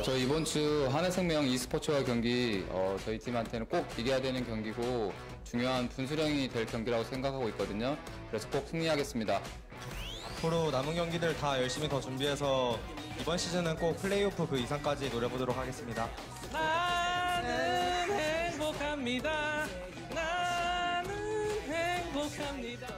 저 이번 주 한화생명 e스포츠와 경기 저희 팀한테는 꼭 이겨야 되는 경기고 중요한 분수령이 될 경기라고 생각하고 있거든요. 그래서 꼭 승리하겠습니다. 앞으로 남은 경기들 다 열심히 더 준비해서 이번 시즌은 꼭 플레이오프 그 이상까지 노려보도록 하겠습니다. 나는 행복합니다. 나는 행복합니다.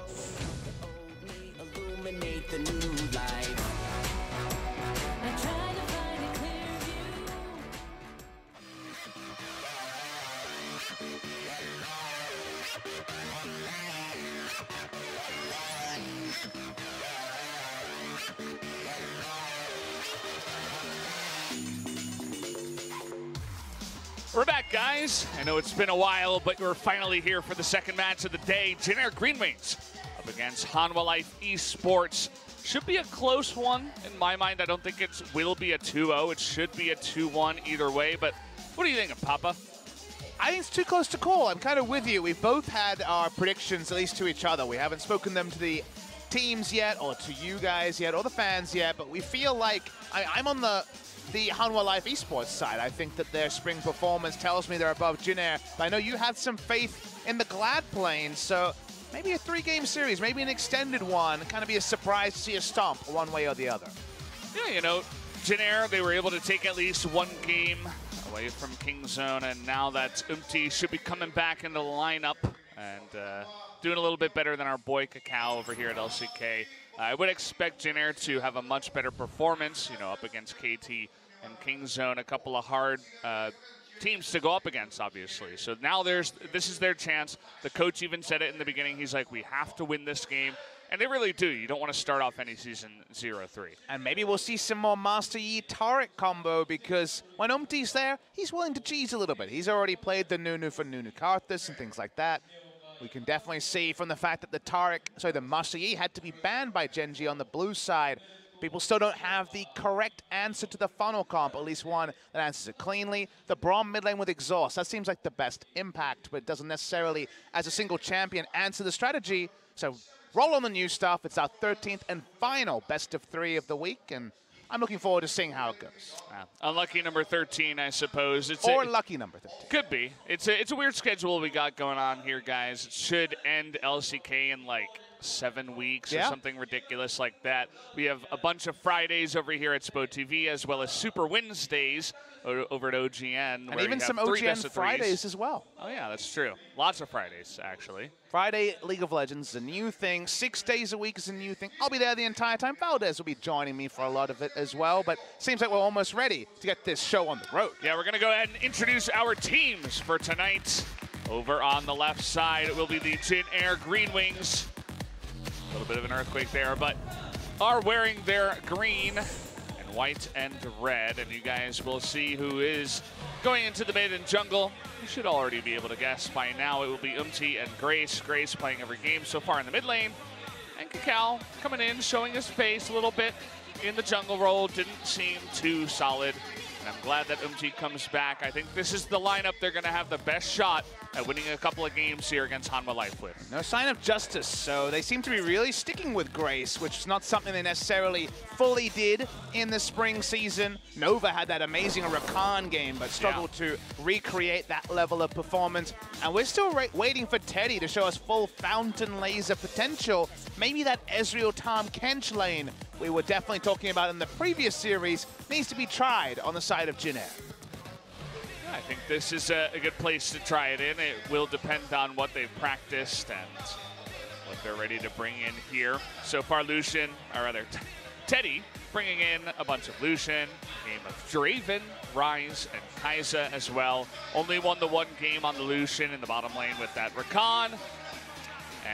We're back, guys. I know it's been a while, but we're finally here for the second match of the day. GreenWings up against Hanwha Life Esports. Should be a close one in my mind. I don't think it will be a 2-0. It should be a 2-1 either way. But what are you thinking, Papa? I think it's too close to call. I'm kind of with you. We've both had our predictions, at least to each other. We haven't spoken them to the teams yet, or to you guys yet, or the fans yet, but we feel like I'm on the Hanwha Life Esports side. I think that their spring performance tells me they're above Jin Air. But I know you had some faith in the Glad Plane, so maybe a 3-game series, maybe an extended one, kind of be a surprise to see a stomp one way or the other. Yeah, you know, Jin Air, they were able to take at least one game away from King Zone, and now that should be coming back into the lineup and doing a little bit better than our boy Cacao over here at LCK. I would expect Jin Air to have a much better performance, you know, up against KT and King Zone, a couple of hard teams to go up against, obviously. So now this is their chance. The coach even said it in the beginning. He's like, we have to win this game. And they really do. You don't want to start off any season 0-3. And maybe we'll see some more Master Yi Taric combo, because when Umti's there, he's willing to cheese a little bit. He's already played the Nunu for Nunu Karthus and things like that. We can definitely see from the fact that the Master Yi had to be banned by Genji on the blue side. People still don't have the correct answer to the funnel comp, at least one that answers it cleanly. The Braum mid lane with Exhaust, that seems like the best impact, but it doesn't necessarily, as a single champion, answer the strategy. So roll on the new stuff. It's our 13th and final best of 3 of the week, and I'm looking forward to seeing how it goes. Unlucky number 13, I suppose. Or lucky number 13. Could be. It's a weird schedule we got going on here, guys. It should end LCK in like 7 weeks or something ridiculous like that. We have a bunch of Fridays over here at Spo TV, as well as Super Wednesdays over at OGN. And even some OGN Fridays as well. Oh yeah, that's true. Lots of Fridays, actually. Friday League of Legends is a new thing. 6 days a week is a new thing. I'll be there the entire time. Valdez will be joining me for a lot of it as well, but seems like we're almost ready to get this show on the road. Yeah, we're going to go ahead and introduce our teams for tonight. Over on the left side, it will be the Jin Air GreenWings. A little bit of an earthquake there, but are wearing their green and white and red, and you guys will see who is going into the mid and jungle. You should already be able to guess by now. It will be and Grace. Grace playing every game so far in the mid lane, and Cacao coming in, showing his face a little bit in the jungle role. Didn't seem too solid, and I'm glad that comes back. I think this is the lineup they're going to have the best shot at winning a couple of games here against Hanwha Life with. No sign of justice, so they seem to be really sticking with Grace, which is not something they necessarily fully did in the spring season. Nova had that amazing Rakan game, but struggled to recreate that level of performance. And we're still waiting for Teddy to show us full Fountain Laser potential. Maybe that Ezreal Tahm Kench lane we were definitely talking about in the previous series needs to be tried on the side of Jin Air. I think this is a good place to try it in. It will depend on what they've practiced and what they're ready to bring in here. So far, Teddy bringing in a bunch of Lucian, game of Draven, Ryze, and Kai'Sa as well. Only won the one game on the Lucian in the bottom lane with that Rakan.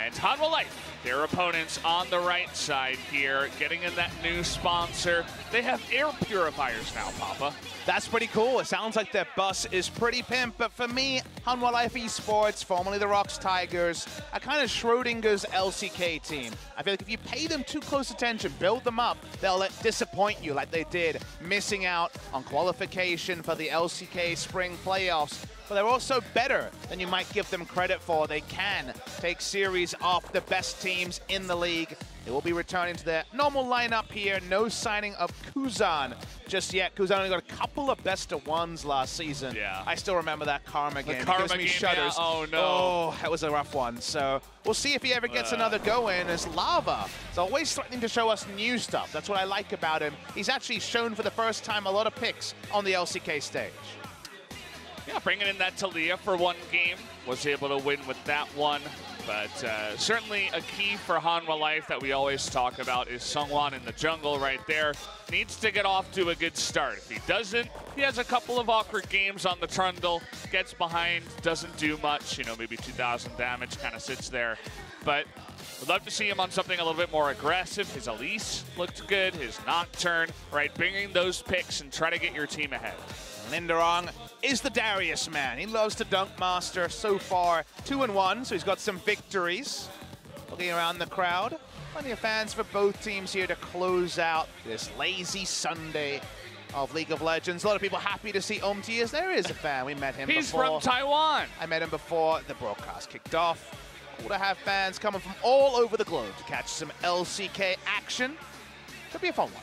And Hanwha Life, their opponents on the right side here, getting in that new sponsor. They have air purifiers now, Papa. That's pretty cool. It sounds like their bus is pretty pimp, but for me, Hanwha Life Esports, formerly the Rocks Tigers, are kind of Schrodinger's LCK team. I feel like if you pay them too close attention, build them up, they'll disappoint you like they did, missing out on qualification for the LCK Spring Playoffs. But they're also better than you might give them credit for. They can take series off the best teams in the league. They will be returning to their normal lineup here. No signing of Kuzan just yet. Kuzan only got a couple of best-of-ones last season. Yeah. I still remember that Karma game. Karma It gives me game, shudders. yeah. Oh, no. Oh, that was a rough one. So we'll see if he ever gets another go in as Lava. He's always threatening to show us new stuff. That's what I like about him. He's actually shown for the first time a lot of picks on the LCK stage. Yeah, bringing in that Talia for one game. Was able to win with that one. But certainly a key for Hanwha Life that we always talk about is Sungwon in the jungle right there. Needs to get off to a good start. If he doesn't, he has a couple of awkward games on the Trundle. Gets behind, doesn't do much. You know, maybe 2,000 damage, kind of sits there. But we'd love to see him on something a little bit more aggressive. His Elise looked good, his Nocturne, right? Bringing those picks and try to get your team ahead. Linderong is the Darius man. He loves to dunk master. So far 2-1, so he's got some victories. Looking around the crowd, plenty of fans for both teams here to close out this lazy Sunday of League of Legends. A lot of people happy to see Omti as there is a fan. We met him He's before. from Taiwan. I met him before the broadcast kicked off. Cool to have fans coming from all over the globe to catch some LCK action. Could be a fun one.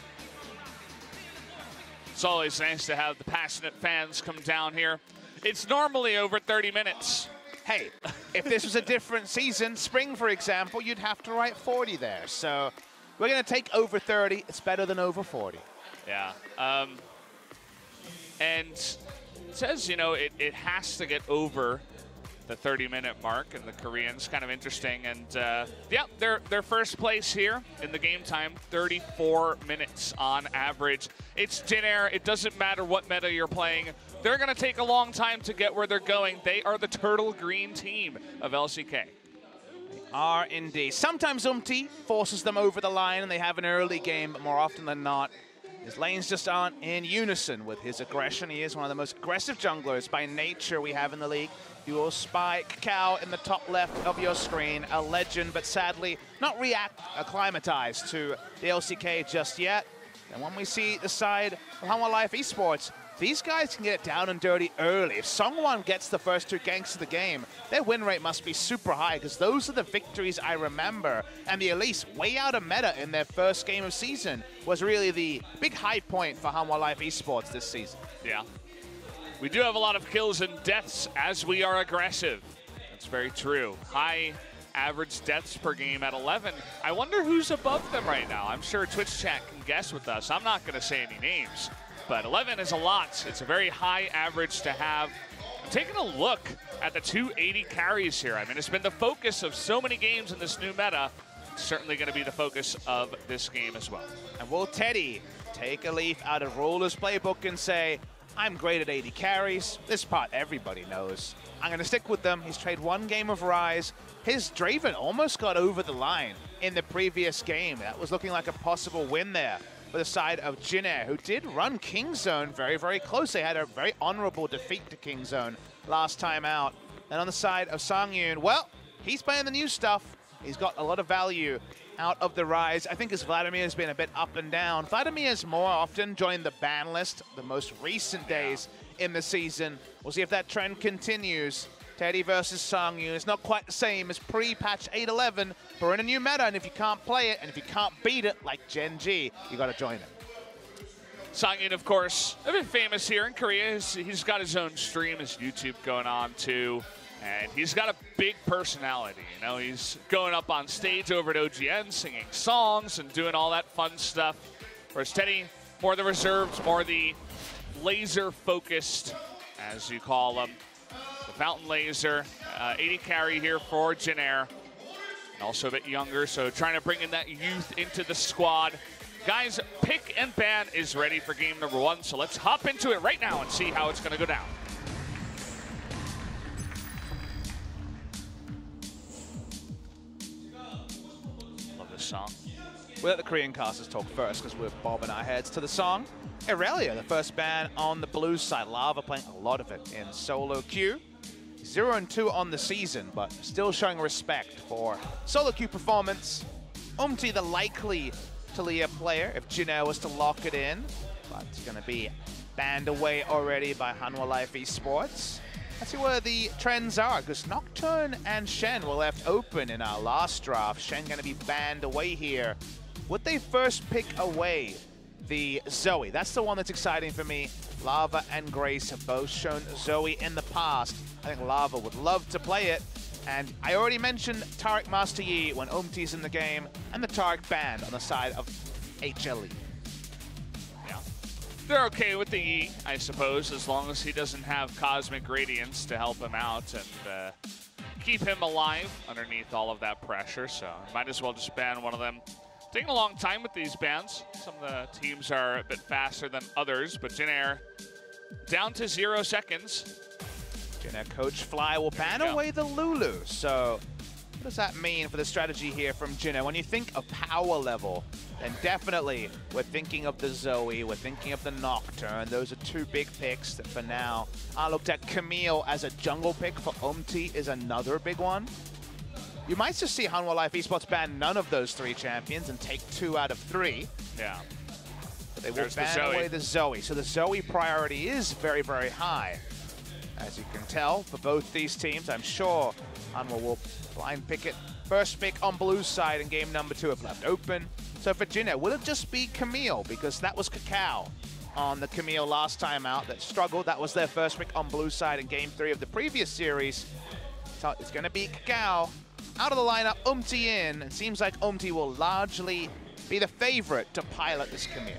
It's always nice to have the passionate fans come down here. It's normally over 30 minutes. Hey, if this was a different season, spring, for example, you'd have to write 40 there. So we're going to take over 30. It's better than over 40. Yeah. And it says, you know, it has to get over the 30-minute mark, and the Koreans, kind of interesting. And yeah, they're first place here in the game time, 34 minutes on average. It's Jin Air. It doesn't matter what meta you're playing. They're going to take a long time to get where they're going. They are the turtle green team of LCK. Are indeed. Sometimes Umti forces them over the line and they have an early game, but more often than not, his lanes just aren't in unison with his aggression. He is one of the most aggressive junglers by nature we have in the league. You will spy Kakao in the top left of your screen, a legend, but sadly not acclimatized to the LCK just yet. And when we see the side of Hanwha Life Esports, these guys can get it down and dirty early. If Sungwon gets the first 2 ganks of the game, their win rate must be super high because those are the victories I remember. And the Elise, way out of meta in their first game of season, was really the big high point for Hanwha Life Esports this season. Yeah. We do have a lot of kills and deaths as we are aggressive. That's very true. High average deaths per game at 11. I wonder who's above them right now. I'm sure Twitch chat can guess with us. I'm not going to say any names, but 11 is a lot. It's a very high average to have. I'm taking a look at the 280 carries here. I mean, it's been the focus of so many games in this new meta. It's certainly going to be the focus of this game as well. And will Teddy take a leaf out of Roller's playbook and say, I'm great at 80 carries. This part everybody knows. I'm going to stick with them. He's played 1 game of Rise. His Draven almost got over the line in the previous game. That was looking like a possible win there for the side of Jin Air, who did run Kingzone very, very close. They had a very honorable defeat to Kingzone last time out. And on the side of Sangyun, well, he's playing the new stuff. He's got a lot of value out of the Rise. I think as Vladimir has been a bit up and down. Vladimir's more often joined the ban list the most recent days in the season. We'll see if that trend continues. Teddy versus Sangyun is not quite the same as pre-patch 8.11, but we're in a new meta, and if you can't play it, and if you can't beat it like Gen G, you got to join it. Sangyun, of course, a bit famous here in Korea. He's got his own stream, his YouTube going on too. And he's got a big personality, you know. He's going up on stage over at OGN, singing songs and doing all that fun stuff. Whereas Teddy, more the reserved, more the laser-focused, as you call him. The Fountain Laser, 80 carry here for Jin Air. And also a bit younger, so trying to bring in that youth into the squad. Guys, Pick and Ban is ready for game number 1, so let's hop into it right now and see how it's going to go down. song. We'll let the Korean casters talk first because we're bobbing our heads to the song. Irelia, the first ban on the blue side. Lava playing a lot of it in solo queue. 0-2 on the season, but still showing respect for solo queue performance. the likely Talia player if Jinair was to lock it in, but it's going to be banned away already by Hanwha Life Esports. Let's see where the trends are, because Nocturne and Shen were left open in our last draft. Shen going to be banned away here. Would they first pick away the Zoe? That's the one that's exciting for me. Lava and Grace have both shown Zoe in the past. I think Lava would love to play it. And I already mentioned Tariq Master Yi when Umti's in the game, and the Tariq banned on the side of HLE. Yeah. They're okay with the Yi, I suppose, as long as he doesn't have Cosmic Radiance to help him out and keep him alive underneath all of that pressure. So might as well just ban one of them. Taking a long time with these bans. Some of the teams are a bit faster than others, but Jinair down to 0 seconds. Jinair Coach Fly will ban away the Lulu. So what does that mean for the strategy here from Jinair? When you think of power level, then definitely we're thinking of the Zoe, we're thinking of the Nocturne. Those are two big picks that for now. I looked at Camille as a jungle pick for is another big one. You might just see Hanwha Life Esports ban none of those 3 champions and take 2 out of 3. Yeah. But they will ban away the Zoe. So the Zoe priority is very, very high. As you can tell, for both these teams, I'm sure Hanwha will blind pick it. First pick on blue side in game number 2 if left open. So for Jinair, will it just be Camille? Because that was Cacao on the Camille last time out that struggled. That was their first pick on blue side in game 3 of the previous series. So it's going to be Cacao. Out of the lineup, in. It seems like will largely be the favorite to pilot this Camille.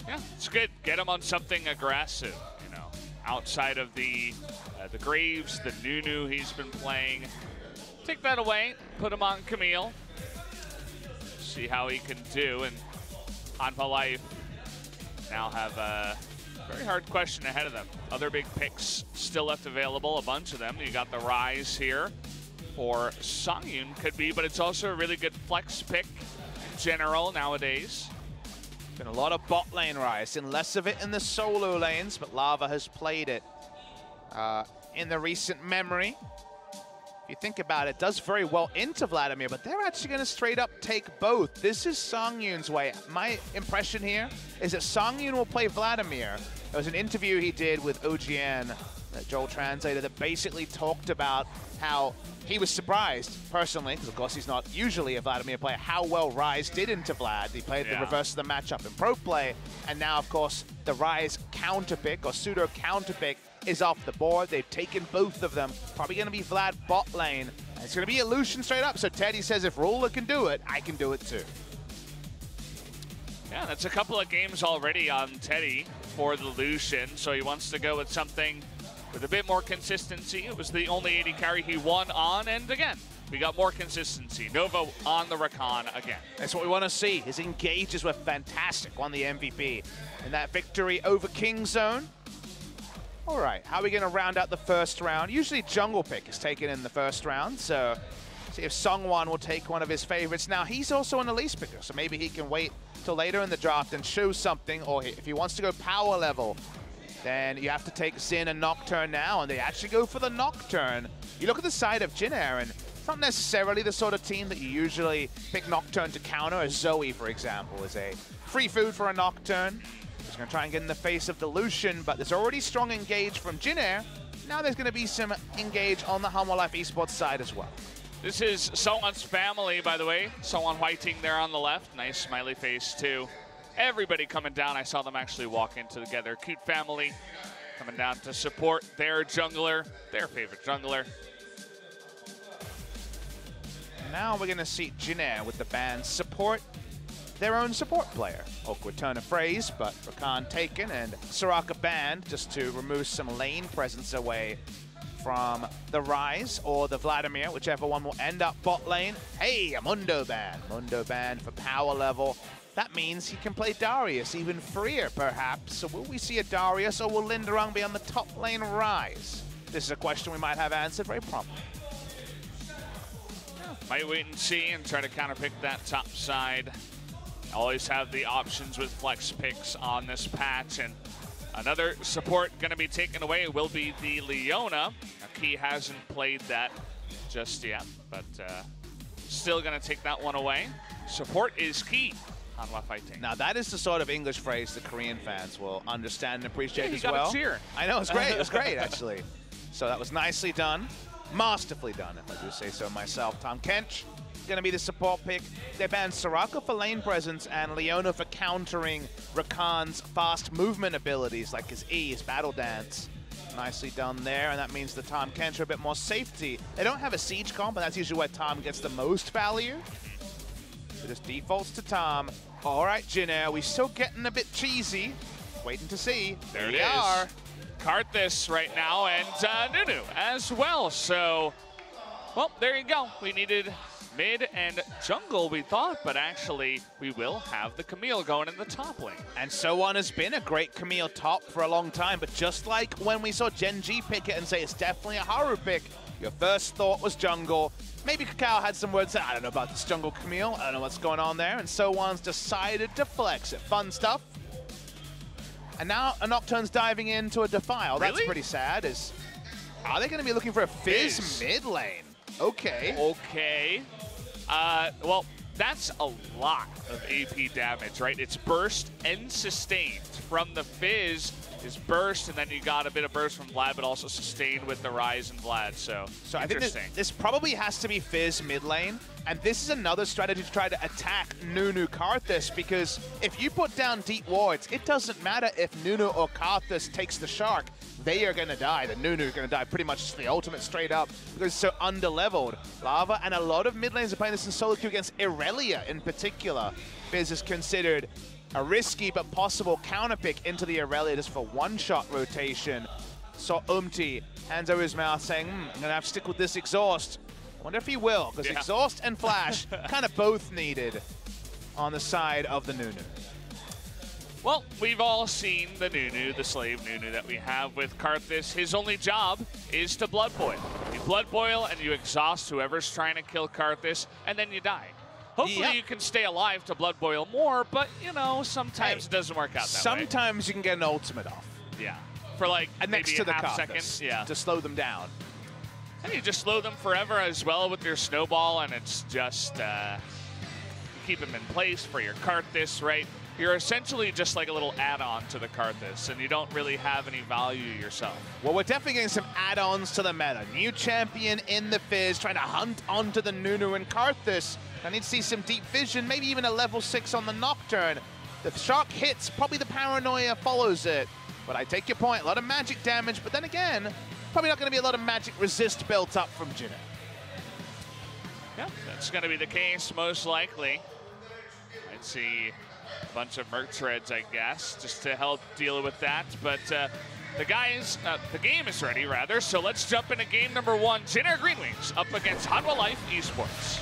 Yeah, it's good. Get him on something aggressive, you know, outside of the Graves, the Nunu he's been playing. Take that away, put him on Camille. See how he can do. And Hanwha Life now have a very hard question ahead of them. Other big picks still left available, a bunch of them. You got the Rise here. Or Songyun could be, but it's also a really good flex pick in general nowadays. Been a lot of bot lane Rise, and less of it in the solo lanes, but Lava has played it in the recent memory. If you think about it, does very well into Vladimir, but they're actually going to straight up take both. This is Songyun's way. My impression here is that Songyun will play Vladimir. There was an interview he did with OGN that Joel translated that basically talked about how he was surprised, personally, because of course he's not usually a Vladimir player, how well Rise did into Vlad. He played the reverse of the matchup in pro play, and now, of course, the Rise counterpick, or pseudo counterpick, is off the board. They've taken both of them. Probably going to be Vlad bot lane. And it's going to be Illusion straight up, so Teddy says if Ruler can do it, I can do it too. Yeah, that's a couple of games already on Teddy for the Lucian, so he wants to go with something with a bit more consistency. It was the only AD carry he won on, and again, we got more consistency. Nova on the Rakan again. That's what we want to see. His engages were fantastic, won the MVP in that victory over Kingzone. All right, how are we going to round out the first round? Usually jungle pick is taken in the first round, so see if Songwon will take one of his favorites. Now, he's also an Elise picker, so maybe he can wait till later in the draft and show something, or if he wants to go power level, then you have to take Xin and Nocturne now, and they actually go for the Nocturne. You look at the side of Jinair, and it's not necessarily the sort of team that you usually pick Nocturne to counter. As Zoe, for example, is a free food for a Nocturne. He's going to try and get in the face of the Lucian, but there's already strong engage from Jinair. Now there's going to be some engage on the Hanwha Life Esports side as well. This is Songwon's family, by the way. Songwon Whiting there on the left. Nice smiley face, too. Everybody coming down. I saw them actually walk in together. Cute family coming down to support their jungler, their favorite jungler. Now we're going to see Jinair with the band support their own support player. Awkward turn of phrase, but Rakan taken and Soraka banned just to remove some lane presence away from the Rise or the Vladimir, whichever one will end up bot lane. Hey, a Mundo ban. Mundo ban for power level. That means he can play Darius even freer, perhaps. So will we see a Darius, or will Linderung be on the top lane Rise? This is a question we might have answered very promptly. Might wait and see and try to counterpick that top side. Always have the options with flex picks on this patch. And another support going to be taken away will be the Leona. Key hasn't played that just yet, but still going to take that one away. Support is key. Hanwha fighting. Now that is the sort of English phrase the Korean fans will understand and appreciate as got well. A cheer. I know, it's great. It was great, actually. So that was nicely done. Masterfully done, if I do say so myself. Tahm Kench going to be the support pick. They banned Soraka for lane presence and Leona for countering Rakan's fast movement abilities, like his E, his battle dance. Nicely done there, and that means the Tahm Kench are a bit more safety. They don't have a siege comp, but that's usually where Tahm gets the most value. So just defaults to Tahm. All right, Jin Air, we still getting a bit cheesy. Waiting to see. There we it are. is. Karthus right now, and Nunu as well. So, well, there you go. We needed mid and jungle, we thought, but actually we will have the Camille going in the top lane. And So1 has been a great Camille top for a long time, but just like when we saw Gen G pick it and say it's definitely a Haru pick, your first thought was jungle. Maybe Kakao had some words that, I don't know about this jungle Camille, I don't know what's going on there, and So1's decided to flex it. Fun stuff. And now a Nocturne's diving into a Defile. That's Really? pretty sad. Are they going to be looking for a Fizz mid lane? Okay. Okay. Well, that's a lot of AP damage, right? It's burst and sustained. From the Fizz is burst, and then you got a bit of burst from Vlad, but also sustained with the Rise and Vlad, so I think interesting. this probably has to be Fizz mid lane, and this is another strategy to try to attack Nunu Karthus, because if you put down deep wards, it doesn't matter if Nunu or Karthus takes the Shark, they are going to die. The Nunu are going to die pretty much the ultimate straight up, because it's so under-leveled. Lava, and a lot of mid lanes are playing this in solo queue against Irelia in particular. Fizz is considered a risky but possible counter pick into the Irelia just for one-shot rotation. So hands over his mouth saying, I'm going to have to stick with this exhaust. Wonder if he will, because exhaust and flash kind of both needed on the side of the Nunu. Well, we've all seen the Nunu, the slave Nunu that we have with Karthus. His only job is to blood boil. You blood boil and you exhaust whoever's trying to kill Karthus, and then you die. Hopefully you can stay alive to blood boil more, but, you know, sometimes it doesn't work out that way. Sometimes you can get an ultimate off. Yeah. For like next maybe to the half Karthus, second. Yeah. to slow them down. And you just slow them forever as well with your snowball, and it's just keep them in place for your Karthus, right? You're essentially just like a little add-on to the Karthus, and you don't really have any value yourself. Well, we're definitely getting some add-ons to the meta. New champion in the Fizz, trying to hunt onto the Nunu and Karthus. I need to see some deep vision, maybe even a level 6 on the Nocturne. The Shark hits, probably the Paranoia follows it. But I take your point, a lot of magic damage, but then again, probably not going to be a lot of magic resist built up from Jinna. Yeah, that's going to be the case, most likely. I'd see a bunch of Merc Treads, I guess, just to help deal with that. But the game is ready, rather, so let's jump into game number 1. Jinna GreenWings up against Hanwha Life Esports.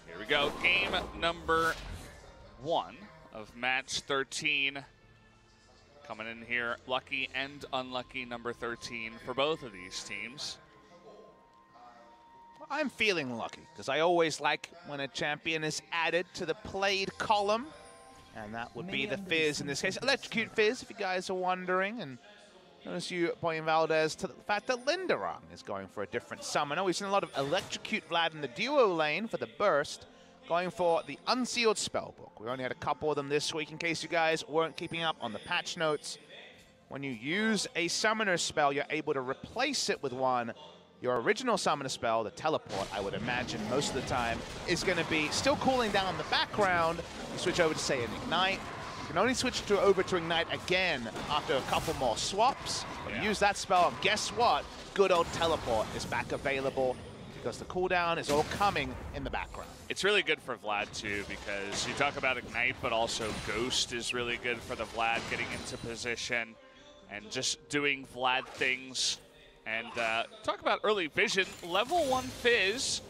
Here we go, game number 1 of match 13. Coming in here, lucky and unlucky number 13 for both of these teams. I'm feeling lucky, because I always like when a champion is added to the played column. And that would be the Fizz in this case. Electrocute Fizz, if you guys are wondering. And notice you pointing Valdez to the fact that Linderung is going for a different summoner. We've seen a lot of Electrocute Vlad in the duo lane for the burst, going for the Unsealed Spellbook. We only had a couple of them this week, in case you guys weren't keeping up on the patch notes. When you use a summoner spell, you're able to replace it with one. Your original summoner spell, the Teleport, I would imagine most of the time, is going to be still cooling down in the background. You switch over to, say, an Ignite. You can only switch over to Ignite again after a couple more swaps. You use that spell, and guess what? Good old Teleport is back available. because the cooldown is all coming in the background. It's really good for Vlad too, because you talk about Ignite, but also Ghost is really good for the Vlad getting into position and just doing Vlad things. And talk about early vision. Level 1 Fizz,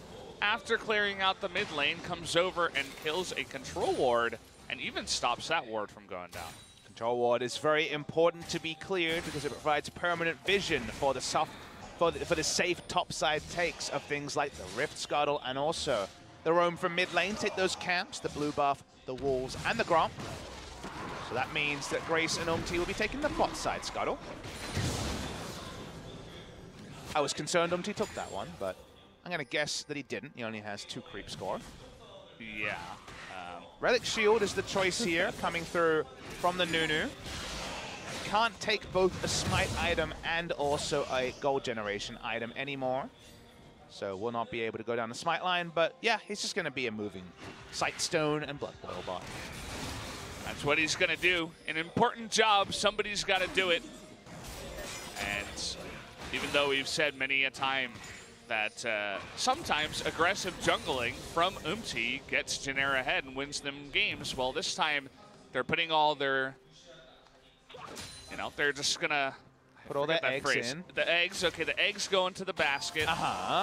after clearing out the mid lane, comes over and kills a control ward and even stops that ward from going down. Control ward is very important to be cleared because it provides permanent vision for the safe topside takes of things like the Rift Scuttle and also the roam from mid lane. Take those camps, the blue buff, the walls, and the Gromp. So that means that Grace and Umti will be taking the bot side Scuttle. I was concerned Umti took that one, but I'm going to guess that he didn't. He only has 2 creep score. Yeah. Relic Shield is the choice here, coming through from the Nunu. Can't take both a smite item and also a gold generation item anymore. So will not be able to go down the smite line, but yeah, he's just going to be a moving Sightstone and Blood Boil bot. That's what he's going to do. An important job, somebody's got to do it. And even though we've said many a time that sometimes aggressive jungling from Umti gets Jennare ahead and wins them games, well, this time they're putting all their, you know, they're just going to put all their eggs in. The eggs, okay, the eggs go into the basket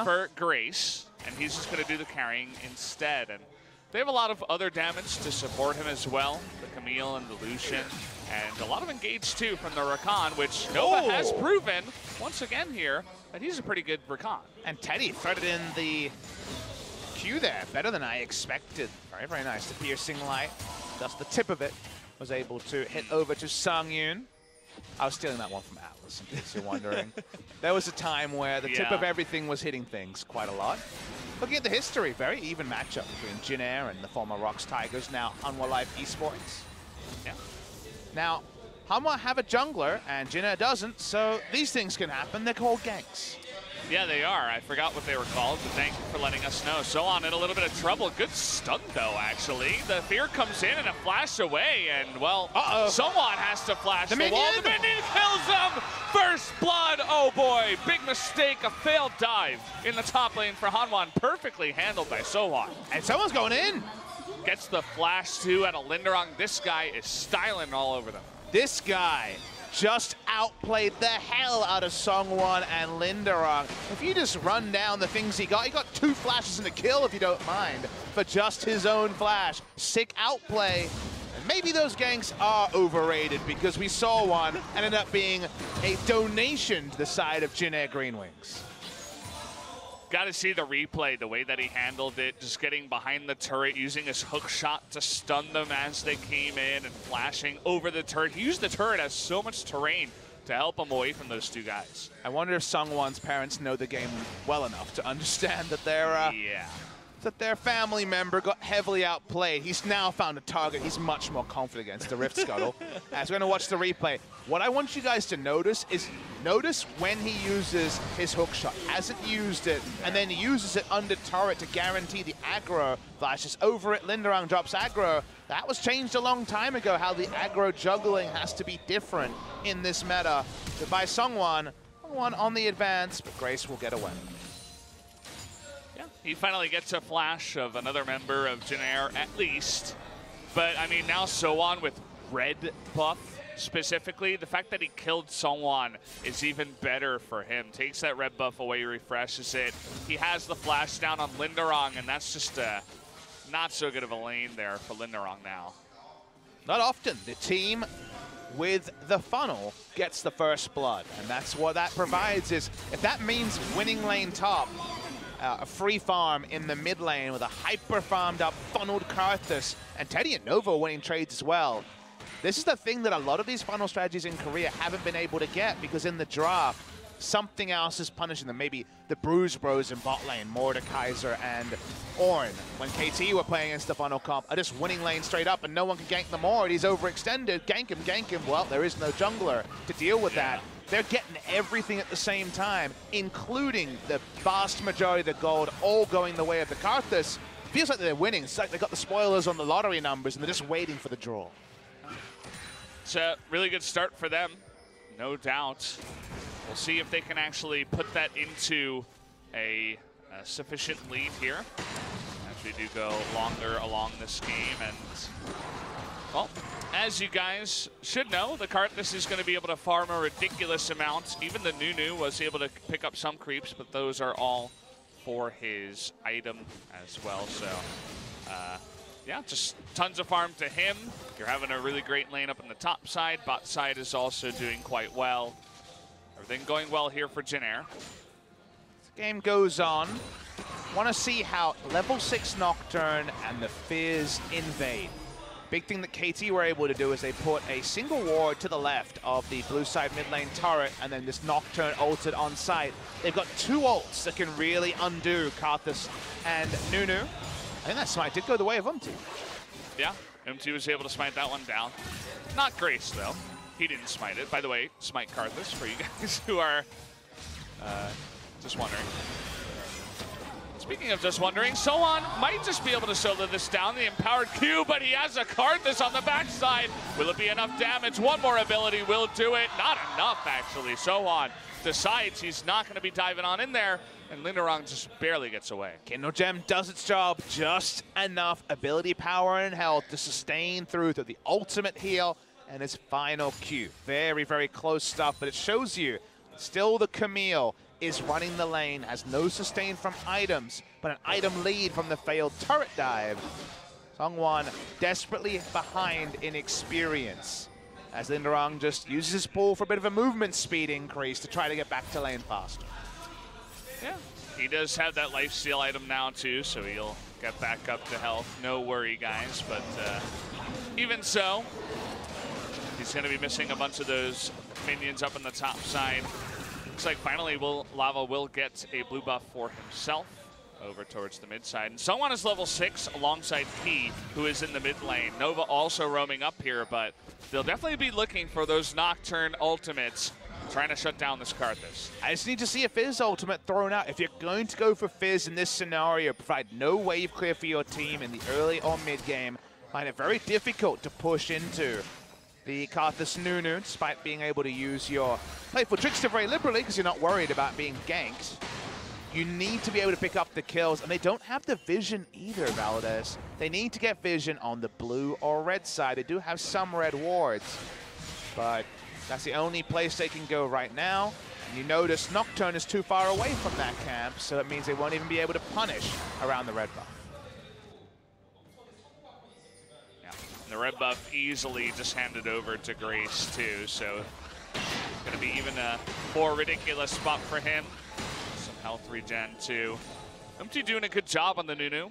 for Grace, and he's just going to do the carrying instead. And they have a lot of other damage to support him as well, the Camille and the Lucian, and a lot of engage too from the Rakan, which Nova has proven once again here that he's a pretty good Rakan. And Teddy threaded in the Q there, better than I expected. Very, very nice. The piercing light, just the tip of it, was able to hit over to Sang-Yoon. I was stealing that one from Atlas, in case you're wondering. There was a time where the tip of everything was hitting things quite a lot. Looking at the history, very even matchup between Jennare and the former Rocks Tigers, now Hanwha Live Esports. Yeah. Now, Hanwha have a jungler, and Jennare doesn't, so these things can happen. They're called ganks. Yeah, they are. I forgot what they were called, but thank you for letting us know. Soan in a little bit of trouble. Good stun, though, actually. The fear comes in and a flash away, and, well, Soan has to flash the wall. The minion kills him! First blood! Oh, boy. Big mistake. A failed dive in the top lane for Hanwha, perfectly handled by Soan. And someone's going in! Gets the flash, too, at a Linderong. This guy is styling all over them. This guy just outplayed the hell out of Songwon and Linderong. If you just run down the things he got 2 flashes and a kill, if you don't mind, for just his own flash. Sick outplay. And maybe those ganks are overrated because we saw one and ended up being a donation to the side of Jennare GreenWings. Got to see the replay, the way that he handled it, just getting behind the turret, using his hook shot to stun them as they came in and flashing over the turret. He used the turret as so much terrain to help him away from those 2 guys. I wonder if Sungwon's parents know the game well enough to understand that their family member got heavily outplayed. He's now found a target he's much more confident against, the Rift Scuttle. As we're going to watch the replay, what I want you guys to notice is when he uses his hook shot. Hasn't used it, and then he uses it under turret to guarantee the aggro. Flashes over it, Linderong drops aggro. That was changed a long time ago, how the aggro juggling has to be different in this meta. But by Sungwon on the advance, but Grace will get away. He finally gets a flash of another member of Jennare, at least. But, I mean, now Soan with red buff specifically. The fact that he killed Songwon is even better for him. Takes that red buff away, refreshes it. He has the flash down on Linderong, and that's just not so good of a lane there for Linderong now. Not often. The team with the funnel gets the first blood, and that's what that provides. Is if that means winning lane top, a free farm in the mid lane with a hyper farmed up funneled Karthus, and Teddy and Nova winning trades as well. This is the thing that a lot of these funnel strategies in Korea haven't been able to get, because in the draft, something else is punishing them. Maybe the Bruise Bros in bot lane, Mordekaiser and Ornn, when KT were playing against the funnel comp, are just winning lane straight up and no one can gank the Mord. He's overextended, gank him. Well, there is no jungler to deal with that. They're getting everything at the same time, including the vast majority of the gold all going the way of the Karthus. Feels like they're winning. It's like they got the spoilers on the lottery numbers and they're just waiting for the draw. It's a really good start for them, no doubt. We'll see if they can actually put that into a a sufficient lead here, as we do go longer along this game. And, well, as you guys should know, the Karthus is going to be able to farm a ridiculous amount. Even the Nunu was able to pick up some creeps, but those are all for his item as well. So, yeah, just tons of farm to him. You're having a really great lane up on the top side. Bot side is also doing quite well. Everything going well here for Jin Air. Game goes on. Want to see how level 6 Nocturne and the Fizz invade. Big thing that KT were able to do is they put a single ward to the left of the blue side mid lane turret, and then this Nocturne ulted on site. They've got 2 ults that can really undo Karthus and Nunu. I think that smite did go the way of Umti. Yeah, Umti was able to smite that one down. Not Grace, though. He didn't smite it. By the way, smite Karthus for you guys who are just wondering. Speaking of just wondering, Sohan might just be able to solo this down, the empowered Q, but he has a Karthus on the backside. Will it be enough damage? One more ability will do it. Not enough, actually. Sohan decides he's not going to be diving on in there, and Linderong just barely gets away. Kindle Gem does its job, just enough ability, power, and health to sustain through to the ultimate heal and his final Q. Very, very close stuff, but it shows you still the Camille is running the lane, has no sustain from items, but an item lead from the failed turret dive. Hanwha desperately behind in experience, as Linderong just uses his pull for a bit of a movement speed increase to try to get back to lane faster. Yeah, he does have that lifesteal item now too, so he'll get back up to health. No worry, guys, but even so, he's going to be missing a bunch of those minions up on the top side. Looks like finally Lava will get a blue buff for himself over towards the mid side. And Sohan is level 6 alongside P, who is in the mid lane. Nova also roaming up here, but they'll definitely be looking for those Nocturne ultimates, trying to shut down this Karthus. I just need to see a Fizz ultimate thrown out. If you're going to go for Fizz in this scenario, provide no wave clear for your team in the early or mid game, find it very difficult to push into the Karthus Nunu, despite being able to use your Playful Trickster very liberally because you're not worried about being ganked. You need to be able to pick up the kills, and they don't have the vision either, Valdez. They need to get vision on the blue or red side. They do have some red wards, but that's the only place they can go right now. And you notice Nocturne is too far away from that camp, so it means they won't even be able to punish around the red buff. The red buff easily just handed over to Grace too, so going to be even a more ridiculous spot for him. Some health regen too. Umti doing a good job on the Nunu.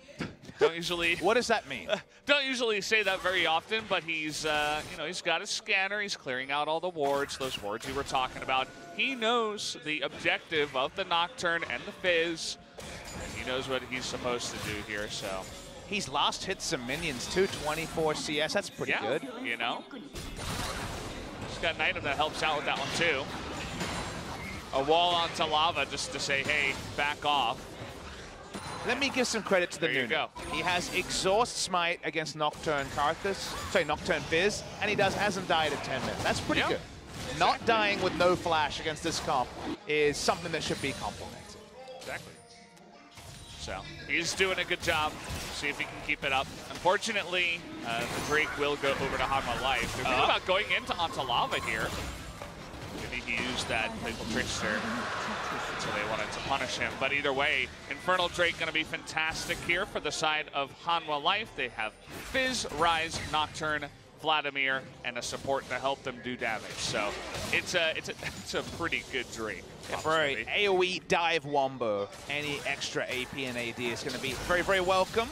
Don't usually. What does that mean? Don't usually say that very often, but he's you know, he's got his scanner. He's clearing out all the wards, those wards we were talking about. He knows the objective of the Nocturne and the Fizz, and he knows what he's supposed to do here. So. He's last hit some minions too, 24 CS, that's pretty good. You know. He's got an item that helps out with that one too. A wall onto Lava just to say, hey, back off. Let me give some credit to the Nunu. Go. He has Exhaust Smite against Nocturne Nocturne Fizz, and he hasn't died in 10 minutes. That's pretty good. Exactly. Not dying with no flash against this comp is something that should be complimented. Exactly. So he's doing a good job. See if he can keep it up. Unfortunately, the Drake will go over to Hanwha Life. They're thinking about going onto Lava here. Maybe he used that Playful Trickster, so they wanted to punish him. But either way, Infernal Drake going to be fantastic here for the side of Hanwha Life. They have Fizz, Rise, Nocturne, Vladimir, and a support to help them do damage. So it's a pretty good Drake. For an AoE dive wombo, any extra AP and AD is going to be very, very welcome.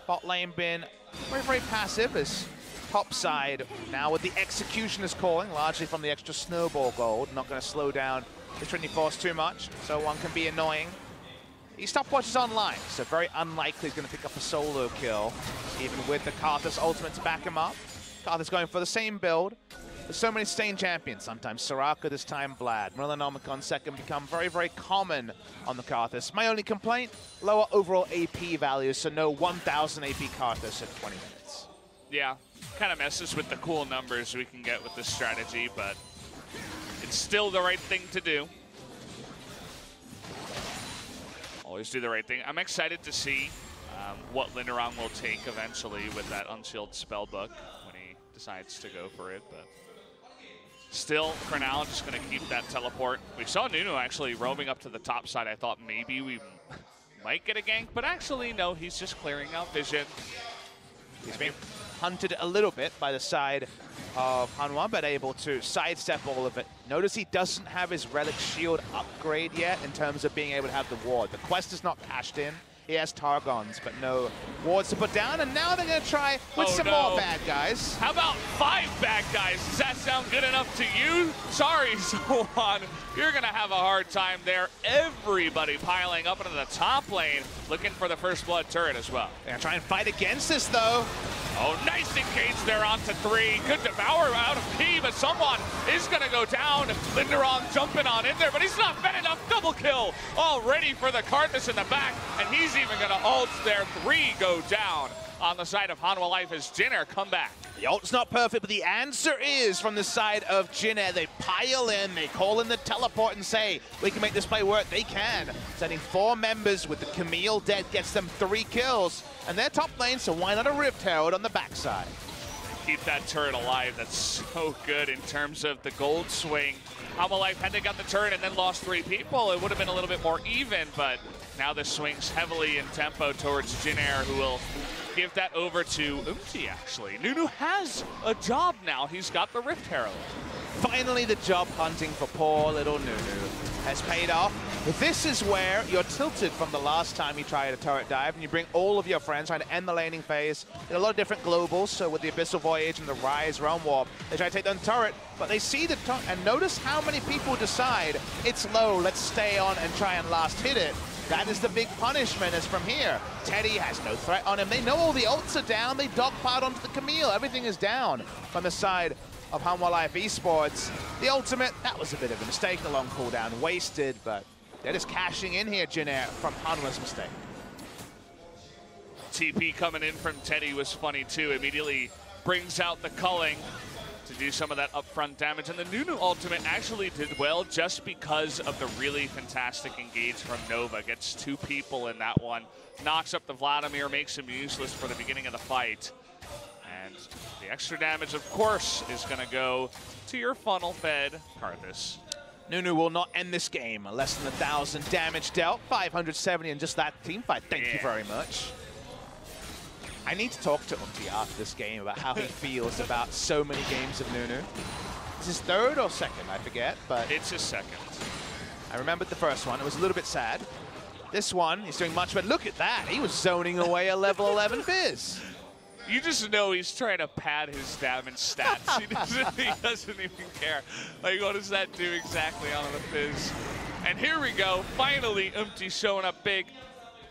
Bot lane been very, very passive as top side now with the Executioner's calling, largely from the extra snowball gold. Not going to slow down the Trinity Force too much, so one can be annoying. He stopwatches online, so very unlikely he's going to pick up a solo kill, even with the Karthus ultimate to back him up. Karthus going for the same build. There's so many sustained champions. Sometimes Soraka, this time Vlad. Merlinomicon second become very, very common on the Karthus. My only complaint, lower overall AP values, so no 1,000 AP Karthus at 20 minutes. Yeah, kind of messes with the cool numbers we can get with this strategy, but it's still the right thing to do. Always do the right thing. I'm excited to see what Linderong will take eventually with that Unsealed Spellbook when he decides to go for it. But still, for now, just going to keep that teleport. We saw Nunu actually roaming up to the top side. I thought maybe we might get a gank, but actually, no, he's just clearing out vision. He's being hunted a little bit by the side of Hanwha, but able to sidestep all of it. Notice he doesn't have his Relic Shield upgrade yet in terms of being able to have the ward. The quest is not cashed in. He has Targons, but no wards to put down, and now they're going to try with some more bad guys. How about 5 bad guys? Does that sound good enough to you? Sorry, Sohan. You're going to have a hard time there. Everybody piling up into the top lane, looking for the first blood turret as well. They're going to try and fight against this, though. Oh, nice engage there onto 3. Good devour out of P, but someone is going to go down. Linderong jumping on in there, but he's not fed enough. Double kill already for the Karthus in the back, and he's even going to ult there. 3 go down on the side of Hanwha Life as Jinner come back. The ult's not perfect, but the answer is from the side of Jinner. They pile in, they call in the teleport and say, we can make this play work. They can. Sending 4 members with the Camille dead gets them 3 kills. And they're top lane, so why not a Rift Herald on the backside? Keep that turret alive. That's so good in terms of the gold swing. Hanwha Life had to get the turret and then lost 3 people. It would have been a little bit more even, but now this swings heavily in tempo towards Jinner, who will give that over to Umti, actually. Nunu has a job now. He's got the Rift Herald. Finally, the job hunting for poor little Nunu has paid off. This is where you're tilted from the last time you tried a turret dive, and you bring all of your friends trying to end the laning phase. There are a lot of different globals, so with the Abyssal Voyage and the Rise Realm Warp, they try to take down the turret, but they see the turret, and notice how many people decide, it's low, let's stay on and try and last hit it. That is the big punishment, is from here. Teddy has no threat on him. They know all the ults are down. They dogpiled onto the Camille. Everything is down from the side of Hanwha Life Esports. The ultimate, that was a bit of a mistake. The long cooldown wasted, but they're just cashing in here, Jinner, from Hanwha's mistake. TP coming in from Teddy was funny too. Immediately brings out the culling to do some of that upfront damage. And the Nunu ultimate actually did well just because of the really fantastic engage from Nova. Gets 2 people in that one. Knocks up the Vladimir, makes him useless for the beginning of the fight. And the extra damage, of course, is going to go to your funnel-fed Karthus. Nunu will not end this game. Less than 1,000 damage dealt. 570 in just that team fight. Thank you very much. I need to talk to Umti after this game about how he feels about so many games of Nunu. Is his 3rd or 2nd? I forget, but it's his 2nd. I remembered the first one. It was a little bit sad. This one, he's doing much better. Look at that. He was zoning away a level 11 Fizz. You just know he's trying to pad his damage stats. He doesn't even care. Like, what does that do exactly on the Fizz? And here we go. Finally, Umti showing up big.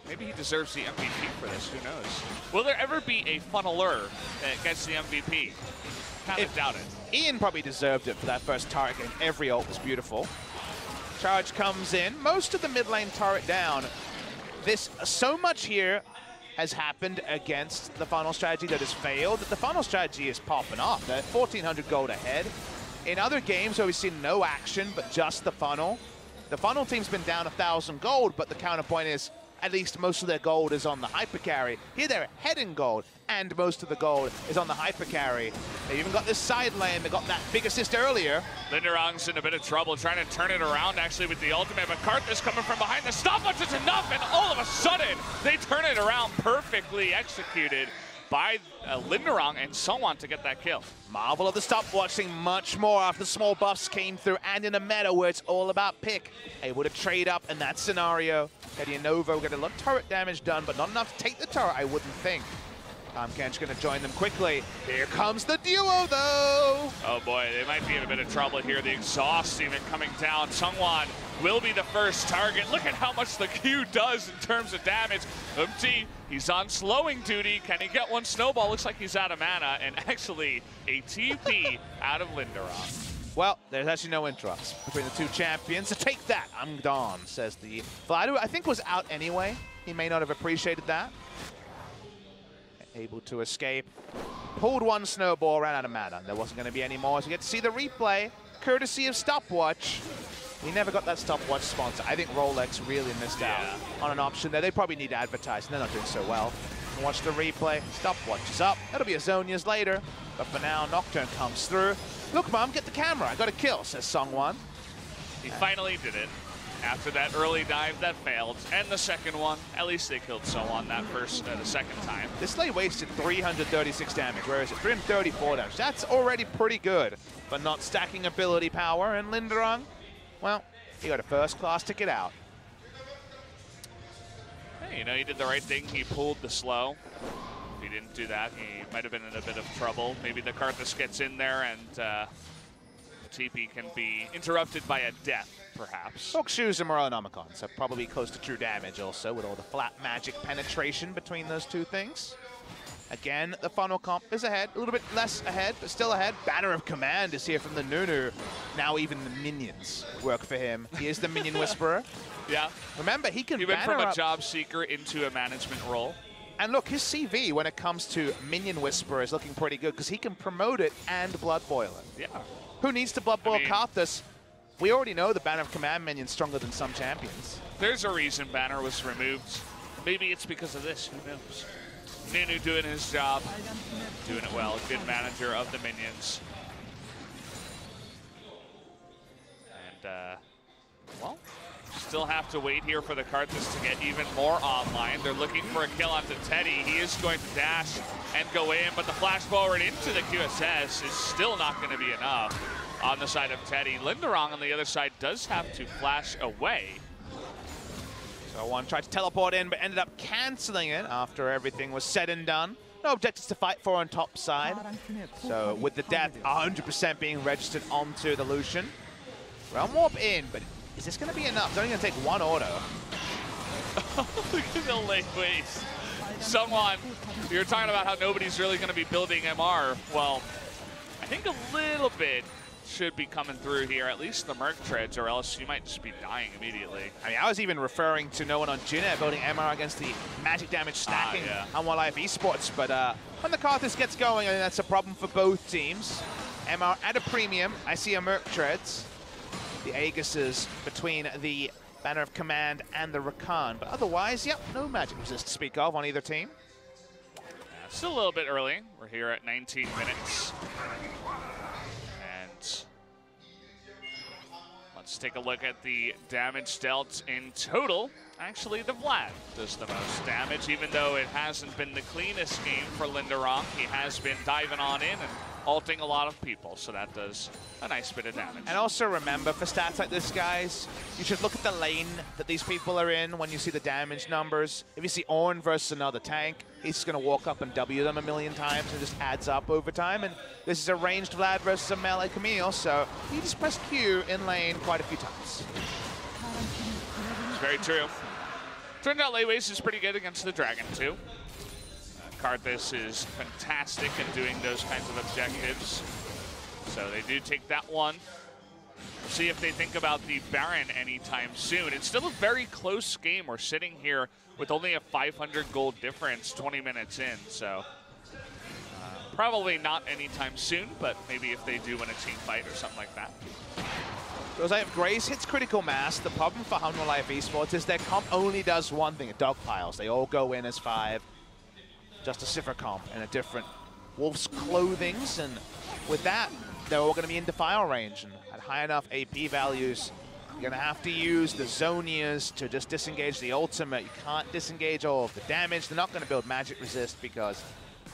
Maybe he deserves the MVP for this. Who knows? Will there ever be a funneler that gets the MVP? Kind of doubt it. Ian probably deserved it for that first turret game. Every ult was beautiful. Charge comes in. Most of the mid lane turret down. So much here has happened against the funnel strategy that has failed, that the funnel strategy is popping off. They're 1,400 gold ahead. In other games where we've seen no action, but just the funnel team's been down 1,000 gold, but the counterpoint is at least most of their gold is on the hypercarry. Here they're ahead in gold, and most of the gold is on the hypercarry. They even got this side lane. They got that big assist earlier. Linderong's in a bit of trouble trying to turn it around actually with the ultimate, but Karthus coming from behind. The stopwatch is enough, and all of a sudden, they turn it around, perfectly executed by Linderong and so on to get that kill. Marvel of the stopwatch, seeing much more after the small buffs came through, and in a meta where it's all about pick. Able to trade up in that scenario. Teddy and Nova will get a lot of turret damage done, but not enough to take the turret, I wouldn't think. Kench going to join them quickly. Here comes the duo, though. Oh boy, they might be in a bit of trouble here. The exhaust even coming down. Sungwon will be the first target. Look at how much the Q does in terms of damage. Umti, he's on slowing duty. Can he get one snowball? Looks like he's out of mana, and actually a TP out of Linderong. Well, there's actually no interrupts between the 2 champions. So take that, I'm gone, says the Vladu. I think was out anyway. He may not have appreciated that. Able to escape. Pulled 1 snowball, ran out of mana. There wasn't going to be any more, so you get to see the replay, courtesy of Stopwatch. He never got that stopwatch sponsor. I think Rolex really missed out on an option there. They probably need to advertise, and they're not doing so well. Watch the replay. Stopwatch is up. That'll be a zone years later. But for now, Nocturne comes through. Look, Mom, get the camera. I got a kill, says Sungwon. He finally did it. After that early dive that failed, and the second one, at least they killed Sungwon that the second time. This lane wasted 336 damage. Where is it? 334 damage. That's already pretty good, but not stacking ability power. And Linderung, well, he got a first-class ticket out. Hey, you know, he did the right thing. He pulled the slow. If he didn't do that, he might have been in a bit of trouble. Maybe the Karthus gets in there and TP can be interrupted by a death, perhaps. Book shoes and Morellonomicon, so probably close to true damage also with all the flat magic penetration between those two things. Again, the funnel comp is ahead, a little bit less ahead, but still ahead. Banner of Command is here from the Nunu. Now even the minions work for him. He is the Minion Whisperer. Yeah. Remember, he can He went banner from a up. job seeker into a management role. And look, his CV when it comes to Minion Whisperer is looking pretty good because he can promote it and Blood Boil it. Yeah. Who needs to Blood Boil Karthus? We already know the Banner of Command minion's stronger than some champions. There's a reason Banner was removed. Maybe it's because of this, who knows? Nunu doing his job, doing it well, good manager of the minions. And, well, still have to wait here for the Karthus to get even more online. They're looking for a kill onto Teddy. He is going to dash and go in, but the flash forward into the QSS is still not going to be enough on the side of Teddy. Linderung on the other side does have to flash away. So one tried to teleport in, but ended up canceling it after everything was said and done. No objectives to fight for on top side. So with the death 100% being registered onto the Lucian. Realm Warp in, but is this going to be enough? It's only going to take one auto. Look at the late waste. Someone, you're talking about how nobody's really going to be building MR. Well, I think a little bit should be coming through here, at least the Merc treads, or else you might just be dying immediately. I mean, I was even referring to no one on Jinnet building MR against the magic damage stacking Hanwha Live Esports, but when the Karthus gets going, I think that's a problem for both teams. MR at a premium. I see a Merc treads. The Aegises between the Banner of Command and the Rakan, but otherwise, yep, no magic resist to speak of on either team. Still a little bit early. We're here at 19 minutes. And let's take a look at the damage dealt in total. Actually, the Vlad does the most damage, even though it hasn't been the cleanest game for Linderung. He has been diving on in and ulting a lot of people, so that does a nice bit of damage. And also remember, for stats like this, guys, you should look at the lane that these people are in when you see the damage numbers. If you see Ornn versus another tank, he's just going to walk up and W them a million times and just adds up over time. And this is a ranged Vlad versus a melee Camille, so he just pressed Q in lane quite a few times. It's very true. Turned out Leyways is pretty good against the Dragon, too. Karthus is fantastic at doing those kinds of objectives. So they do take that one. See if they think about the Baron anytime soon. It's still a very close game. We're sitting here with only a 500 gold difference 20 minutes in. So probably not anytime soon, but maybe if they do win a team fight or something like that. Because if Grace hits critical mass, the problem for Hanwha Live Esports is their comp only does one thing, it dogpiles. They all go in as 5. Just a Sifra comp and a different Wolf's clothings, and with that, they're all going to be in Defile range, and at high enough AP values, you're going to have to use the Zonias to just disengage the ultimate. You can't disengage all of the damage. They're not going to build magic resist because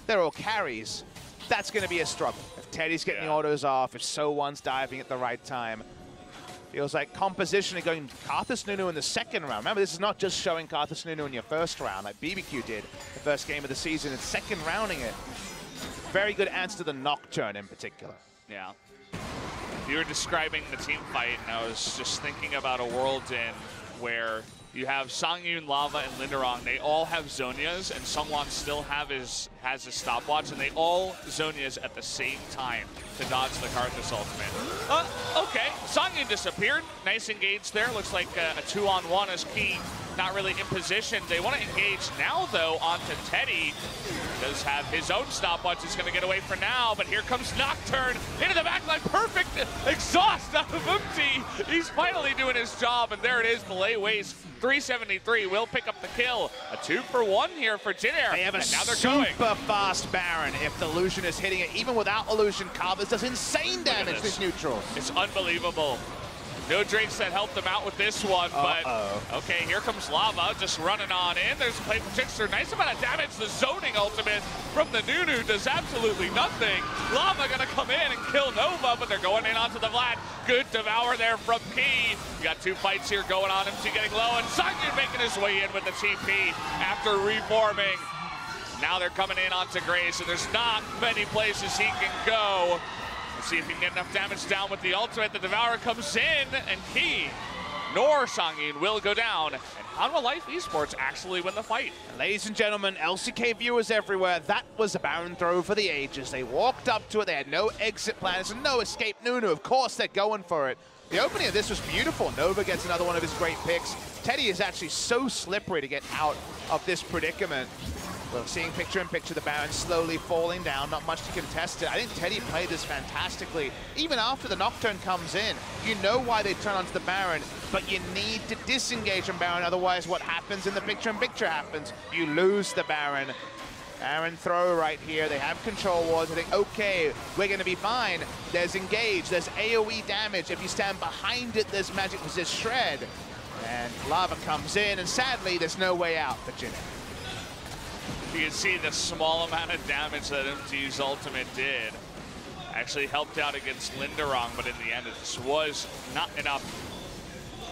they're all carries. That's going to be a struggle. If Teddy's getting the autos off, if So1's diving at the right time, feels like composition going Karthus Nunu in the second round. Remember, this is not just showing Karthus Nunu in your first round like BBQ did the first game of the season. It's second rounding it. Very good answer to the Nocturne in particular. Yeah. You were describing the team fight, and I was just thinking about a world in where you have Songyun, Lava, and Linderong. They all have Zhonya's, and Sungwon still has his stopwatch, and they all Zhonya's at the same time to dodge the Karthus ultimate. Okay, Songyun disappeared. Nice engage there. Looks like a 2-on-1 as Key not really in position. They want to engage now, though, onto Teddy. Does have his own stopwatch. He's going to get away for now, but here comes Nocturne into the backline. Perfect exhaust out of Umti. He's finally doing his job, and there it is. Belay waste 373 will pick up the kill. A 2-for-1 here for Jin Air. They have a and now they're super going. fast Baron. If the Illusion is hitting it, even without Illusion, Karthus does insane damage to his neutrals. It's unbelievable. No Drakes that helped them out with this one, but okay, here comes Lava just running on in. There's a play from Trickster. Nice amount of damage. The zoning ultimate from the Nunu does absolutely nothing. Lava gonna come in and kill Nova, but they're going in onto the Vlad. Good devour there from Key. You got two fights here going on. MC getting low, and Songyun making his way in with the TP after reforming. Now they're coming in onto Gray, so there's not many places he can go. Let's see if he can get enough damage down with the ultimate. The Devourer comes in, and Key nor Songyun will go down. And Hanwha Life Esports actually win the fight. Ladies and gentlemen, LCK viewers everywhere, that was a Baron throw for the ages. They walked up to it, they had no exit plans, and no escape Nunu. Of course, they're going for it. The opening of this was beautiful. Nova gets another one of his great picks. Teddy is actually so slippery to get out of this predicament. Well, seeing picture-in-picture the Baron slowly falling down, not much to contest it. I think Teddy played this fantastically. Even after the Nocturne comes in, you know why they turn onto the Baron, but you need to disengage on Baron, otherwise what happens in the picture-in-picture happens. You lose the Baron. Baron throw right here. They have control wards. I think, okay, we're going to be fine. There's engage. There's AoE damage. If you stand behind it, there's magic resist shred. And Lava comes in, and sadly, there's no way out for Jin Air. You can see the small amount of damage that MT's ultimate did actually helped out against Linderong, but in the end, it just was not enough.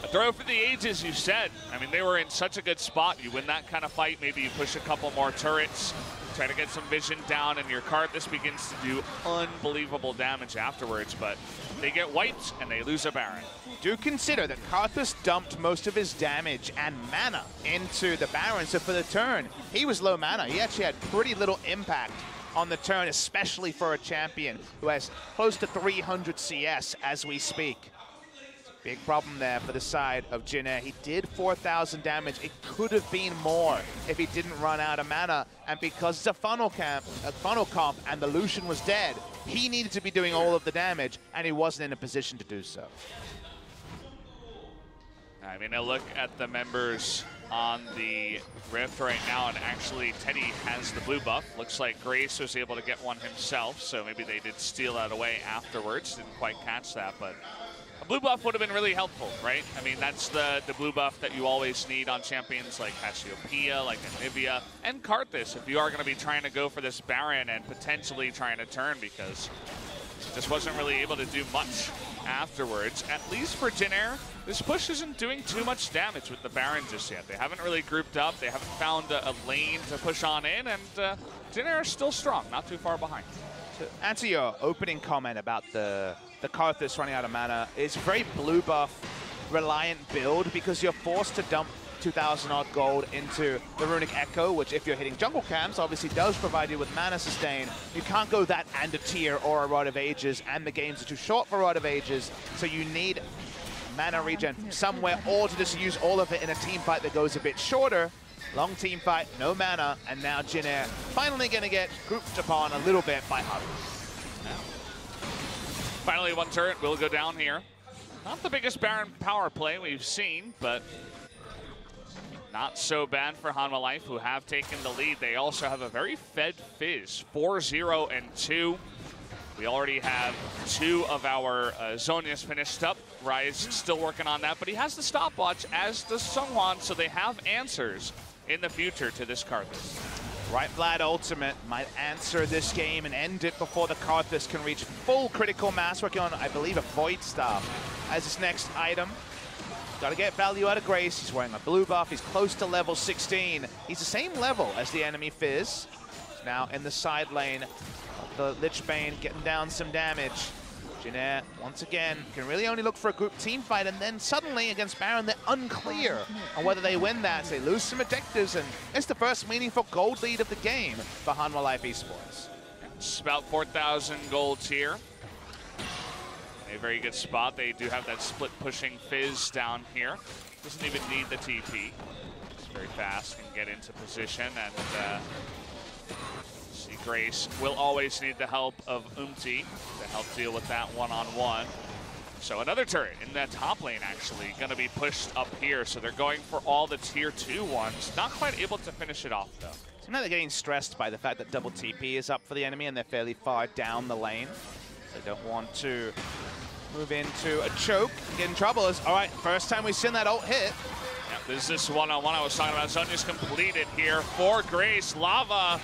A throw for the ages, you said. I mean, they were in such a good spot. You win that kind of fight, maybe you push a couple more turrets, try to get some vision down, and your Karthus begins to do unbelievable damage afterwards, but they get wiped, and they lose a Baron. Do consider that Karthus dumped most of his damage and mana into the Baron, so for the turn, he was low mana. He actually had pretty little impact on the turn, especially for a champion who has close to 300 CS as we speak. Big problem there for the side of Jin Air. He did 4,000 damage. It could have been more if he didn't run out of mana. And because it's a funnel comp, and the Lucian was dead, he needed to be doing all of the damage, and he wasn't in a position to do so. I mean, I look at the members on the Rift right now, and actually Teddy has the blue buff. Looks like Grace was able to get one himself, so maybe they did steal that away afterwards. Didn't quite catch that, but a blue buff would have been really helpful, right? I mean, that's the blue buff that you always need on champions like Cassiopeia, like Anivia, and Karthus if you are going to be trying to go for this Baron and potentially trying to turn, because just wasn't really able to do much afterwards. At least for Jin Air, this push isn't doing too much damage with the Baron just yet. They haven't really grouped up. They haven't found a lane to push on in, and Jin Air is still strong, not too far behind. To answer your opening comment about the Karthus running out of mana, it's a very blue buff reliant build because you're forced to dump 2,000 odd gold into the Runic Echo, which if you're hitting jungle camps, obviously does provide you with mana sustain. You can't go that and a tier or a Rod of Ages, and the games are too short for Rod of Ages, so you need mana regen from somewhere, or to just use all of it in a team fight that goes a bit shorter. Long team fight, no mana, and now Jin Air finally going to get grouped upon a little bit by Haru. Finally, one turret will go down here. Not the biggest Baron power play we've seen, but not so bad for Hanwha Life, who have taken the lead. They also have a very fed Fizz, 4-0 and 2. We already have 2 of our Zhonya's finished up. Rise still working on that, but he has the stopwatch, as does Sungwon, so they have answers in the future to this Karthus. Right Vlad ultimate might answer this game and end it before the Karthus can reach full critical mass, working on, I believe, a Void Staff as his next item. Got to get value out of Grace. He's wearing a blue buff. He's close to level 16. He's the same level as the enemy Fizz. He's now in the side lane. The Lich Bane getting down some damage. Jin once again, can really only look for a group team fight, and then suddenly against Baron, they're unclear on whether they win that. So they lose some objectives, and it's the first meaningful gold lead of the game for Hanwha Life Esports. It's about 4,000 golds here. A very good spot. They do have that split pushing Fizz down here. Doesn't even need the TP. It's very fast, can get into position, and see Grace will always need the help of Umti to help deal with that one-on-one. So another turret in that top lane actually going to be pushed up here. So they're going for all the tier 2 ones. Not quite able to finish it off though. So now they're getting stressed by the fact that double TP is up for the enemy and they're fairly far down the lane. They don't want to move into a choke and get in trouble. All right, first time we've seen that ult hit. Yeah, this is this one-on-one I was talking about. Zonya's completed here for Grace. Lava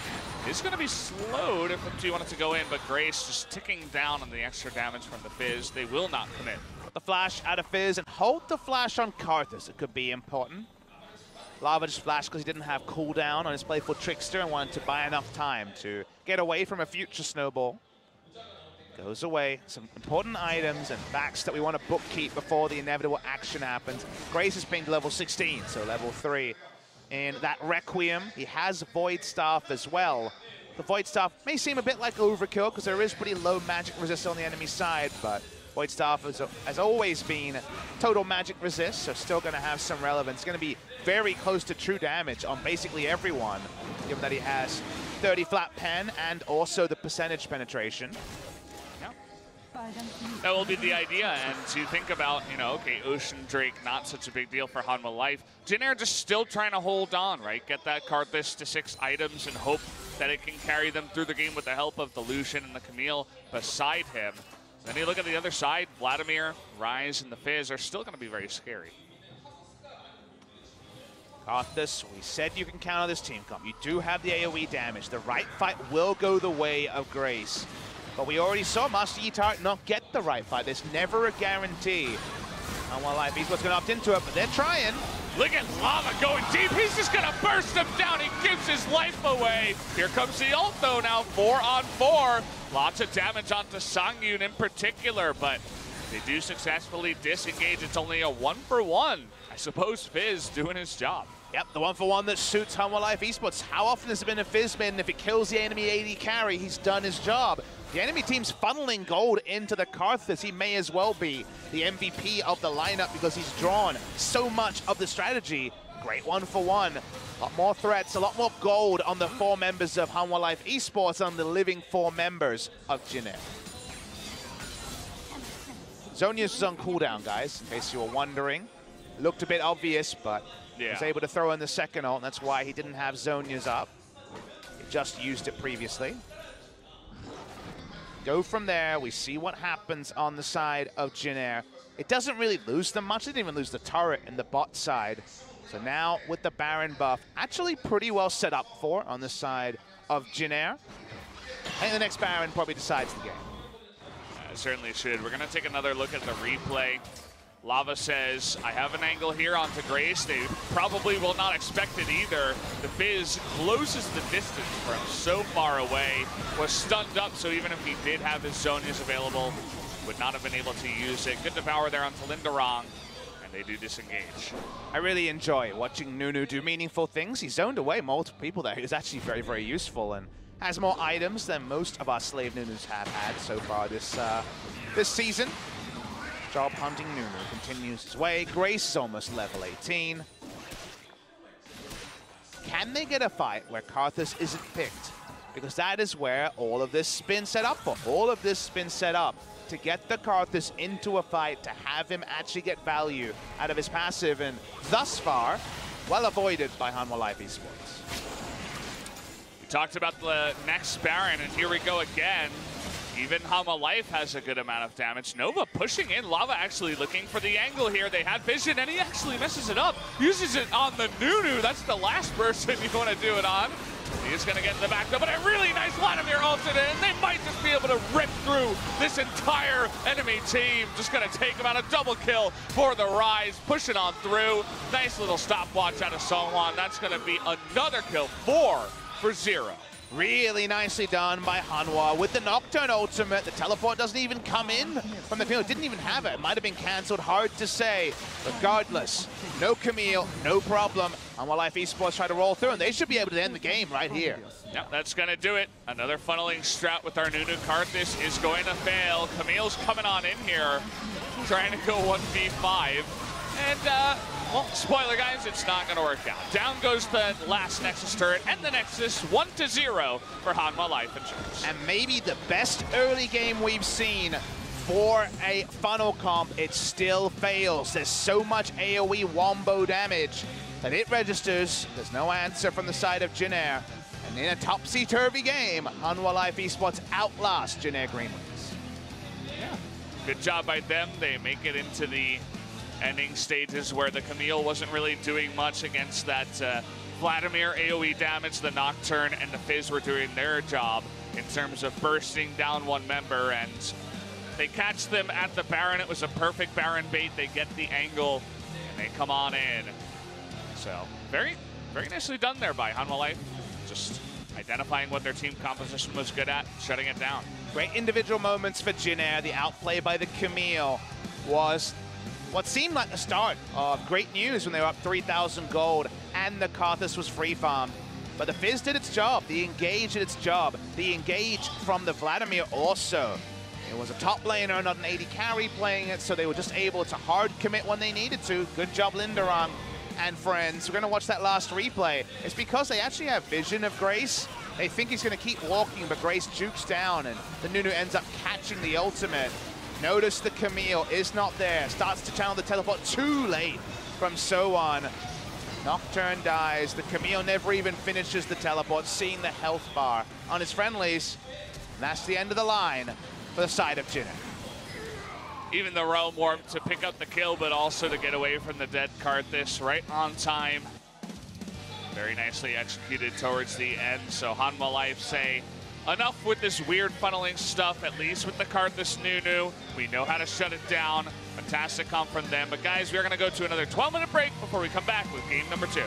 is going to be slowed if Umti wanted to go in, but Grace just ticking down on the extra damage from the Fizz. They will not commit. The flash out of Fizz and hold the flash on Karthus. It could be important. Lava just flashed because he didn't have cooldown on his playful Trickster and wanted to buy enough time to get away from a future snowball. Goes away. Some important items and facts that we want to bookkeep before the inevitable action happens. Grace is pinged level 16, so level 3. In that Requiem, he has Void Staff as well. The Void Staff may seem a bit like overkill because there is pretty low magic resist on the enemy side, but Void Staff has always been total magic resist, so still going to have some relevance. Going to be very close to true damage on basically everyone, given that he has 30 flat pen and also the percentage penetration. That will be the idea, and to think about, you know, okay, Ocean Drake, not such a big deal for Hanwha Life. Jin just still trying to hold on, right? Get that Karthus to 6 items and hope that it can carry them through the game with the help of the Lucian and the Camille beside him. Then you look at the other side, Vladimir, Ryze, and the Fizz are still going to be very scary. Karthus, we said you can count on this team comp. You do have the AoE damage. The right fight will go the way of Grace. But we already saw Master Yi Turret not get the right fight. There's never a guarantee. Hanwha Life Esports going to opt into it, but they're trying. Look at Lava going deep. He's just going to burst him down. He gives his life away. Here comes the ult, though, now 4-on-4. Lots of damage onto Songyun in particular, but they do successfully disengage. It's only a 1-for-1. I suppose Fizz doing his job. Yep, the 1-for-1 that suits Hanwha Life Esports. How often has it been a Fizz mid, and if it kills the enemy AD carry, he's done his job. The enemy team's funneling gold into the Karthus. He may as well be the MVP of the lineup because he's drawn so much of the strategy. Great 1-for-1. A lot more threats, a lot more gold on the 4 members of Hanwha Life Esports and the living 4 members of Jin. Zonius is on cooldown, guys, in case you were wondering. Looked a bit obvious, but was able to throw in the second ult, and that's why he didn't have Zonius up. He just used it previously. Go from there. We see what happens on the side of Jin. It doesn't really lose them much. They didn't even lose the turret in the bot side. So now with the Baron buff, actually pretty well set up for on the side of Jin. I think the next Baron probably decides the game. Certainly should. We're going to take another look at the replay. Lava says, I have an angle here onto Grace. They probably will not expect it either. The Fizz closes the distance from so far away, was stunned up, so even if he did have his Zonius available, would not have been able to use it. Good devour there onto Linderong, and they do disengage. I really enjoy watching Nunu do meaningful things. He zoned away multiple people there. He was actually very, very useful and has more items than most of our slave Nunus have had so far this season. Job hunting Nunu continues his way. Grace is almost level 18. Can they get a fight where Karthus isn't picked? Because that is where all of this has been set up for. All of this has been set up to get the Karthus into a fight, to have him actually get value out of his passive, and thus far, well avoided by Hanwha Life Esports. We talked about the next Baron, and here we go again. Even Hanwha Life has a good amount of damage. Nova pushing in. Lava actually looking for the angle here. They had vision, and he actually messes it up. Uses it on the Nunu. That's the last person you want to do it on. He's going to get in the back, though, but a really nice Vladimir ulted in. They might just be able to rip through this entire enemy team. Just going to take him out. A double kill for the Ryze. Pushing on through. Nice little stopwatch out of Songwon. That's going to be another kill. 4 for 0. Really nicely done by Hanwha with the Nocturne ultimate. The teleport doesn't even come in from the field. Didn't even have it. Might have been cancelled. Hard to say. Regardless, no Camille, no problem. Hanwha Life Esports try to roll through, and they should be able to end the game right here. Yeah, that's going to do it. Another funneling strat with our Nunu card. This is going to fail. Camille's coming on in here, trying to go 1v5. And, well, spoiler, guys, it's not going to work out. Down goes the last Nexus turret, and the Nexus 1-0 for Hanwha Life Insurance. And maybe the best early game we've seen for a funnel comp, it still fails. There's so much AoE wombo damage that it registers. There's no answer from the side of Jinair. And in a topsy-turvy game, Hanwha Life Esports outlast Jinair GreenWings. Yeah, good job by them. They make it into the ending stages where the Camille wasn't really doing much against that Vladimir AoE damage. The Nocturne and the Fizz were doing their job in terms of bursting down one member, and they catch them at the Baron. It was a perfect Baron bait. They get the angle, and they come on in. So very, very nicely done there by Hanwha Life. Just identifying what their team composition was good at, shutting it down. Great individual moments for Jinair. The outplay by the Camille was what seemed like the start of great news when they were up 3,000 gold and the Karthus was free farmed. But the Fizz did its job. The Engage did its job. The Engage from the Vladimir also. It was a top laner, not an AD carry playing it, so they were just able to hard commit when they needed to. Good job, Linderon and friends. We're going to watch that last replay. It's because they actually have vision of Grace. They think he's going to keep walking, but Grace jukes down, and the Nunu ends up catching the ultimate. Notice the Camille is not there. Starts to channel the teleport too late from Sowan. Nocturne dies. The Camille never even finishes the teleport, seeing the health bar on his friendlies. And that's the end of the line for the side of Jinair. Even the Realm Warp to pick up the kill, but also to get away from the dead Karthus right on time. Very nicely executed towards the end. So Hanwha Life say, enough with this weird funneling stuff, at least with the Karthus Nunu. We know how to shut it down. Fantastic comp from them. But guys, we're going to go to another 12-minute break before we come back with game number 2.